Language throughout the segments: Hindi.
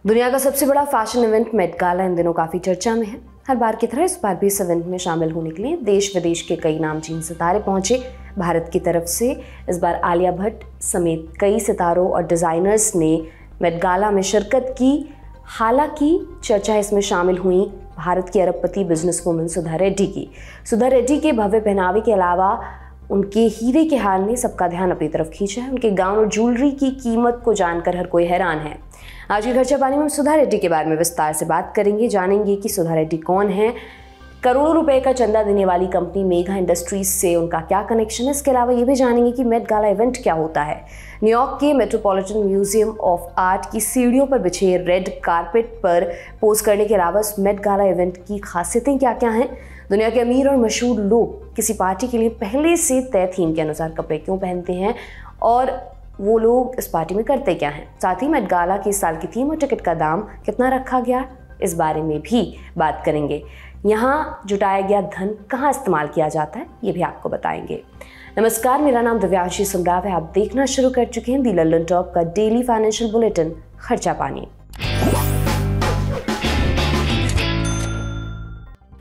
दुनिया का सबसे बड़ा फैशन इवेंट मेट गाला इन दिनों काफ़ी चर्चा में है। हर बार की तरह इस बार भी इस इवेंट में शामिल होने के लिए देश विदेश के कई नामचीन सितारे पहुंचे। भारत की तरफ से इस बार आलिया भट्ट समेत कई सितारों और डिज़ाइनर्स ने मेट गाला में शिरकत की। हालांकि चर्चा इसमें शामिल हुई भारत की अरबपति बिजनेस वुमन सुधा रेड्डी की। सुधा रेड्डी के भव्य पहनावे के अलावा उनके हीरे के हार ने सबका ध्यान अपनी तरफ खींचा है। उनके गाउन और ज्वेलरी की कीमत को जानकर हर कोई हैरान है। आज की खर्चा पानी में हम सुधा रेड्डी के बारे में विस्तार से बात करेंगे, जानेंगे कि सुधा रेड्डी कौन है, करोड़ों रुपए का चंदा देने वाली कंपनी मेघा इंडस्ट्रीज से उनका क्या कनेक्शन है। इसके अलावा ये भी जानेंगे कि मेट गाला इवेंट क्या होता है। न्यूयॉर्क के मेट्रोपॉलिटन म्यूजियम ऑफ आर्ट की सीढ़ियों पर बिछे रेड कारपेट पर पोज करने के अलावा इस मेट गाला इवेंट की खासियतें क्या क्या हैं। दुनिया के अमीर और मशहूर लोग किसी पार्टी के लिए पहले से तय थीम के अनुसार कपड़े क्यों पहनते हैं और वो लोग इस पार्टी में करते क्या हैं। साथ ही मेट गाला की इस साल की थीम और टिकट का दाम कितना रखा गया, इस बारे में भी बात करेंगे। यहाँ जुटाया गया धन कहाँ इस्तेमाल किया जाता है, ये भी आपको बताएंगे। नमस्कार, मेरा नाम दिव्यांशी सुमराव है। आप देखना शुरू कर चुके हैं दी लंदन टॉप का डेली फाइनेंशियल बुलेटिन खर्चा पानी।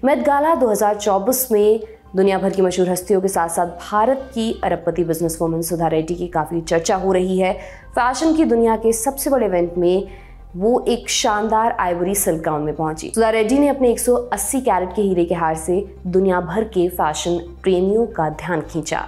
मेट गाला 2024 में दुनिया भर की मशहूर हस्तियों के साथ साथ भारत की अरबपति बिजनेस वुमन सुधा रेड्डी की काफ़ी चर्चा हो रही है। फैशन की दुनिया के सबसे बड़े इवेंट में वो एक शानदार आइवरी सिल्क गाउन में पहुंची। सुधा रेड्डी ने अपने 180 कैरेट के हीरे के हार से दुनिया भर के फैशन प्रेमियों का ध्यान खींचा।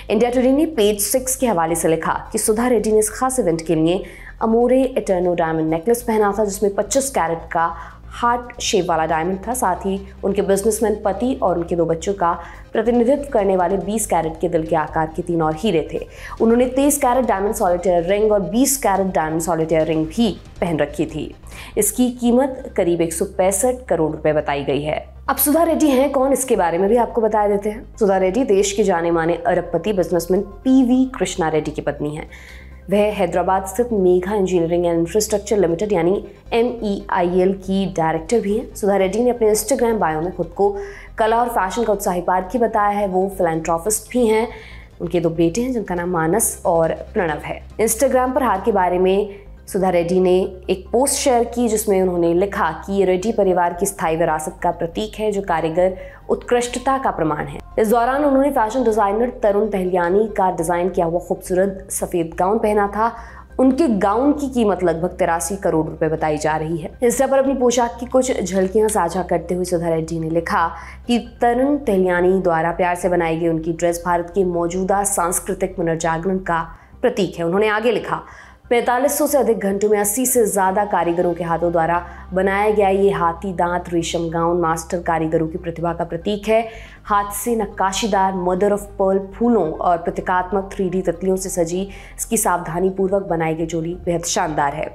इंडिया टुडे ने पेज 6 के हवाले से लिखा कि सुधा रेड्डी ने इस खास इवेंट के लिए अमोरे इटर्नो डायमंड नेकलेस पहना था, जिसमें 25 कैरेट का हार्ट शेप वाला डायमंड था। साथ ही उनके बिजनेसमैन पति और उनके 2 बच्चों का प्रतिनिधित्व करने वाले 20 कैरेट के दिल के आकार के 3 और हीरे थे। उन्होंने 23 कैरेट डायमंड सॉलिटेयर रिंग और 20 कैरेट डायमंड सॉलिटेयर रिंग भी पहन रखी थी। इसकी कीमत करीब 165 करोड़ रुपए बताई गई है। अब सुधा रेड्डी हैं कौन, इसके बारे में भी आपको बता देते हैं। सुधा रेड्डी देश के जाने माने अरबपति बिजनेसमैन PV कृष्णा रेड्डी की पत्नी है। वह हैदराबाद स्थित Megha engineering and infrastructure limited यानी MEIL की डायरेक्टर भी हैं। सुधा रेड्डी ने अपने इंस्टाग्राम बायो में खुद को कला और फैशन का उत्साही पारखी बताया है। वो फिलैंथ्रोपिस्ट भी हैं। उनके 2 बेटे हैं जिनका नाम मानस और प्रणव है। इंस्टाग्राम पर हार के बारे में सुधा रेड्डी ने एक पोस्ट शेयर की जिसमें उन्होंने लिखा कि ये रेड्डी परिवार की स्थायी विरासत का प्रतीक है जो कारीगर उत्कृष्टता का प्रमाण है। इस दौरान उन्होंने फैशन डिजाइनर तरुण तहलियानी का डिजाइन किया हुआ खूबसूरत सफेद गाउन पहना था। उनके गाउन की कीमत लगभग 83 करोड़ रुपए बताई जा रही है। इंस्टा पर अपनी पोशाक की कुछ झलकियां साझा करते हुए सुधा रेड्डी ने लिखा कि तरुण तहलियानी द्वारा प्यार से बनाई गई उनकी ड्रेस भारत के मौजूदा सांस्कृतिक पुनर्जागरण का प्रतीक है। उन्होंने आगे लिखा, 4500 से अधिक घंटों में 80 से ज़्यादा कारीगरों के हाथों द्वारा बनाया गया ये हाथी दांत रेशम गाउन मास्टर कारीगरों की प्रतिभा का प्रतीक है। हाथ से नक्काशीदार मदर ऑफ पर्ल फूलों और प्रतीकात्मक 3D तितलियों से सजी इसकी सावधानी पूर्वक बनाई गई चोली बेहद शानदार है।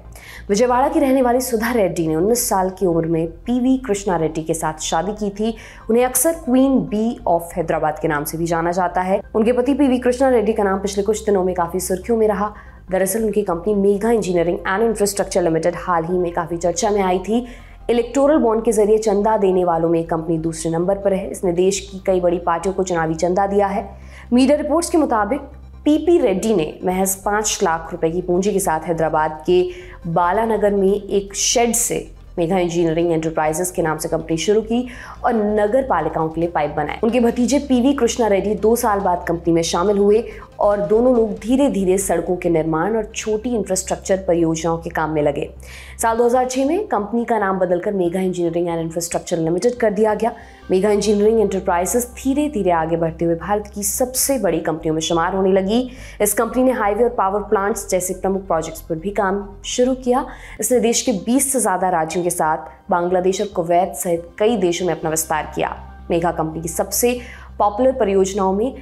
विजयवाड़ा की रहने वाली सुधा रेड्डी ने 19 साल की उम्र में PV कृष्णा रेड्डी के साथ शादी की थी। उन्हें अक्सर क्वीन बी ऑफ हैदराबाद के नाम से भी जाना जाता है। उनके पति PV कृष्णा रेड्डी का नाम पिछले कुछ दिनों में काफ़ी सुर्खियों में रहा। दरअसल उनकी company Megha engineering and infrastructure limited हाल ही में काफ़ी चर्चा में आई थी। इलेक्टोरल बॉन्ड के जरिए चंदा देने वालों में कंपनी दूसरे नंबर पर है। इसने देश की कई बड़ी पार्टियों को चुनावी चंदा दिया है। मीडिया रिपोर्ट्स के मुताबिक PP रेड्डी ने महज 5 लाख रुपए की पूंजी के साथ हैदराबाद के बालानगर में एक शेड से मेघा इंजीनियरिंग एंटरप्राइजेस के नाम से कंपनी शुरू की और नगर पालिकाओं के लिए पाइप बनाए। उनके भतीजे PV कृष्णा रेड्डी 2 साल बाद कंपनी में शामिल हुए और दोनों लोग धीरे धीरे सड़कों के निर्माण और छोटी इंफ्रास्ट्रक्चर परियोजनाओं के काम में लगे। साल 2006 में कंपनी का नाम बदलकर Megha engineering and infrastructure limited कर दिया गया। मेघा इंजीनियरिंग एंटरप्राइजेस धीरे धीरे आगे बढ़ते हुए भारत की सबसे बड़ी कंपनियों में शुमार होने लगी। इस कंपनी ने हाईवे और पावर प्लांट्स जैसे प्रमुख प्रोजेक्ट्स पर भी काम शुरू किया। इसने देश के 20 से ज़्यादा राज्यों के साथ बांग्लादेश और कुवैत सहित कई देशों में अपना विस्तार किया। मेघा कंपनी की सबसे पॉपुलर परियोजनाओं में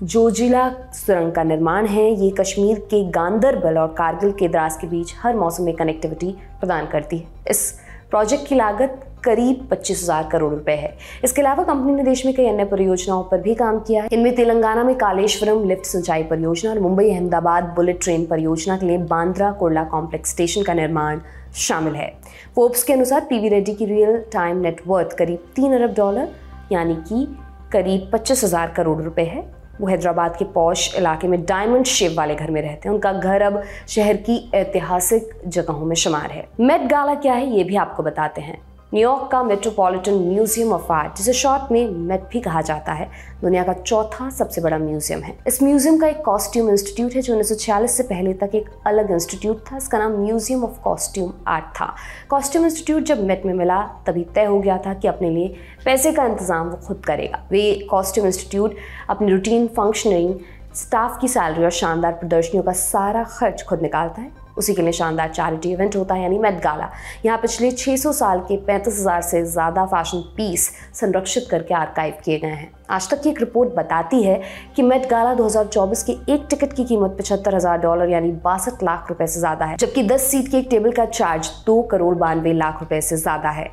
जोजिला सुरंग का निर्माण है। ये कश्मीर के गांदरबल और कारगिल के द्रास के बीच हर मौसम में कनेक्टिविटी प्रदान करती है। इस प्रोजेक्ट की लागत करीब 25,000 करोड़ रुपए है। इसके अलावा कंपनी ने देश में कई अन्य परियोजनाओं पर भी काम किया है। इनमें तेलंगाना में कालेश्वरम लिफ्ट सिंचाई परियोजना और मुंबई अहमदाबाद बुलेट ट्रेन परियोजना के लिए बांद्रा कुर्ला कॉम्प्लेक्स स्टेशन का निर्माण शामिल है। फोर्ब्स के अनुसार PV रेड्डी की रियल टाइम नेटवर्थ करीब $3 अरब यानी कि करीब 25,000 करोड़ रुपए है। वो हैदराबाद के पॉश इलाके में डायमंड शेप वाले घर में रहते हैं। उनका घर अब शहर की ऐतिहासिक जगहों में शुमार है। मेट गाला क्या है ये भी आपको बताते हैं। न्यूयॉर्क का मेट्रोपॉलिटन म्यूजियम ऑफ आर्ट, जिसे शॉर्ट में मेट भी कहा जाता है, दुनिया का चौथा सबसे बड़ा म्यूजियम है। इस म्यूजियम का एक कॉस्ट्यूम इंस्टीट्यूट है जो 1946 से पहले तक एक अलग इंस्टीट्यूट था। इसका नाम म्यूजियम ऑफ कॉस्ट्यूम आर्ट था। कॉस्ट्यूम इंस्टीट्यूट जब मेट में मिला तभी तय हो गया था कि अपने लिए पैसे का इंतजाम वो खुद करेगा। वे कॉस्ट्यूम इंस्टीट्यूट अपनी रूटीन फंक्शनिंग, स्टाफ की सैलरी और शानदार प्रदर्शनियों का सारा खर्च खुद निकालता है। उसी के लिए शानदार चैरिटी इवेंट होता है, यानी मेट गाला। यहाँ पिछले 600 साल के 35,000 से ज़्यादा फैशन पीस संरक्षित करके आर्काइव किए गए हैं। आज तक की एक रिपोर्ट बताती है कि मेट गाला 2024 के एक टिकट की कीमत $75,000 यानी 62 लाख रुपए से ज़्यादा है, जबकि 10 सीट के एक टेबल का चार्ज 2,92,00,000 रुपए से ज़्यादा है।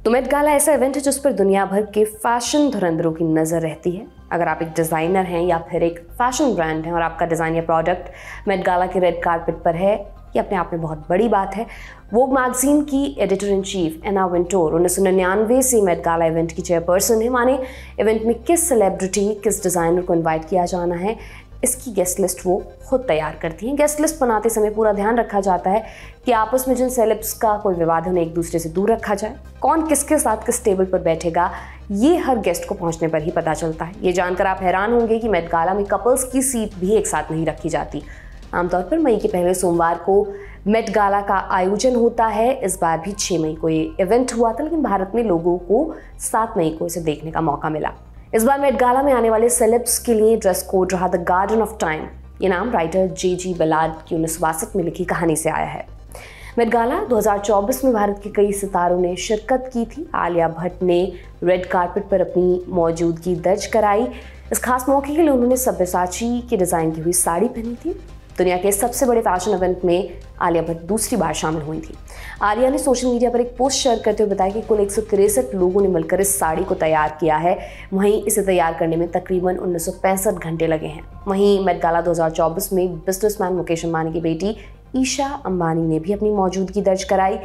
तो मेट गाला ऐसा इवेंट है जिस पर दुनिया भर के फैशन धुरंधरों की नज़र रहती है। अगर आप एक डिज़ाइनर हैं या फिर एक फैशन ब्रांड है और आपका डिज़ाइन या प्रोडक्ट मेट गाला के रेड कारपेट पर है, ये अपने आप में बहुत बड़ी बात है। वोग मैगजीन की एडिटर इन चीफ एना विंटोर 1999 से मेट गाला इवेंट की चेयरपर्सन है। माने इवेंट में किस सेलिब्रिटी, किस डिज़ाइनर को इन्वाइट किया जाना है, इसकी गेस्ट लिस्ट वो खुद तैयार करती हैं। गेस्ट लिस्ट बनाते समय पूरा ध्यान रखा जाता है कि आपस में जिन सेलेब्स का कोई विवाद है उन्हें एक दूसरे से दूर रखा जाए। कौन किसके साथ किस टेबल पर बैठेगा ये हर गेस्ट को पहुंचने पर ही पता चलता है। ये जानकर आप हैरान होंगे कि मेट गाला में कपल्स की सीट भी एक साथ नहीं रखी जाती। आमतौर पर मई के पहले सोमवार को मेट गाला का आयोजन होता है। इस बार भी 6 मई को ये इवेंट हुआ था, लेकिन भारत में लोगों को 7 मई को इसे देखने का मौका मिला। इस बार मेट गाला में आने वाले सेलेब्स के लिए ड्रेस कोड रहा द गार्डन ऑफ टाइम। ये नाम राइटर J.G. बलार्ड की 1962 में लिखी कहानी से आया है। मेट गाला 2024 में भारत के कई सितारों ने शिरकत की थी। आलिया भट्ट ने रेड कारपेट पर अपनी मौजूदगी दर्ज कराई। इस खास मौके के लिए उन्होंने सब्यसाची के डिज़ाइन की हुई साड़ी पहनी थी। दुनिया के सबसे बड़े फैशन इवेंट में आलिया भट्ट दूसरी बार शामिल हुई थी। आलिया ने सोशल मीडिया पर एक पोस्ट शेयर करते हुए बताया कि कुल 163 लोगों ने मिलकर इस साड़ी को तैयार किया है। वहीं इसे तैयार करने में तकरीबन 1965 घंटे लगे हैं। वहीं मेट गाला 2024 में बिजनेसमैन मुकेश अंबानी की बेटी ईशा अंबानी ने भी अपनी मौजूदगी दर्ज कराई।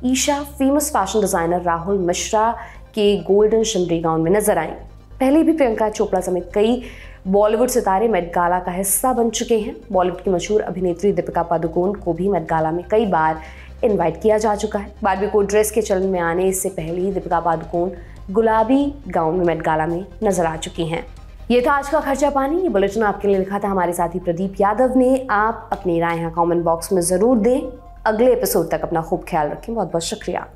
Isha famous fashion designer Rahul Mishra के गोल्डन शिमरी गाउन में नजर आई। पहले भी प्रियंका चोपड़ा समेत कई बॉलीवुड सितारे मेट गाला का हिस्सा बन चुके हैं। बॉलीवुड की मशहूर अभिनेत्री दीपिका पादुकोण को भी मेट गाला में कई बार इनवाइट किया जा चुका है। बारबी कोट ड्रेस के चलन में आने से पहले ही दीपिका पादुकोण गुलाबी गाउन में मेट गाला में नजर आ चुकी हैं। ये था आज का खर्चा पानी। ये बुलेटिन आपके लिए लिखा था हमारे साथी प्रदीप यादव ने। आप अपनी राय यहाँ कमेंट बॉक्स में ज़रूर दें। अगले एपिसोड तक अपना खूब ख्याल रखें। बहुत बहुत शुक्रिया।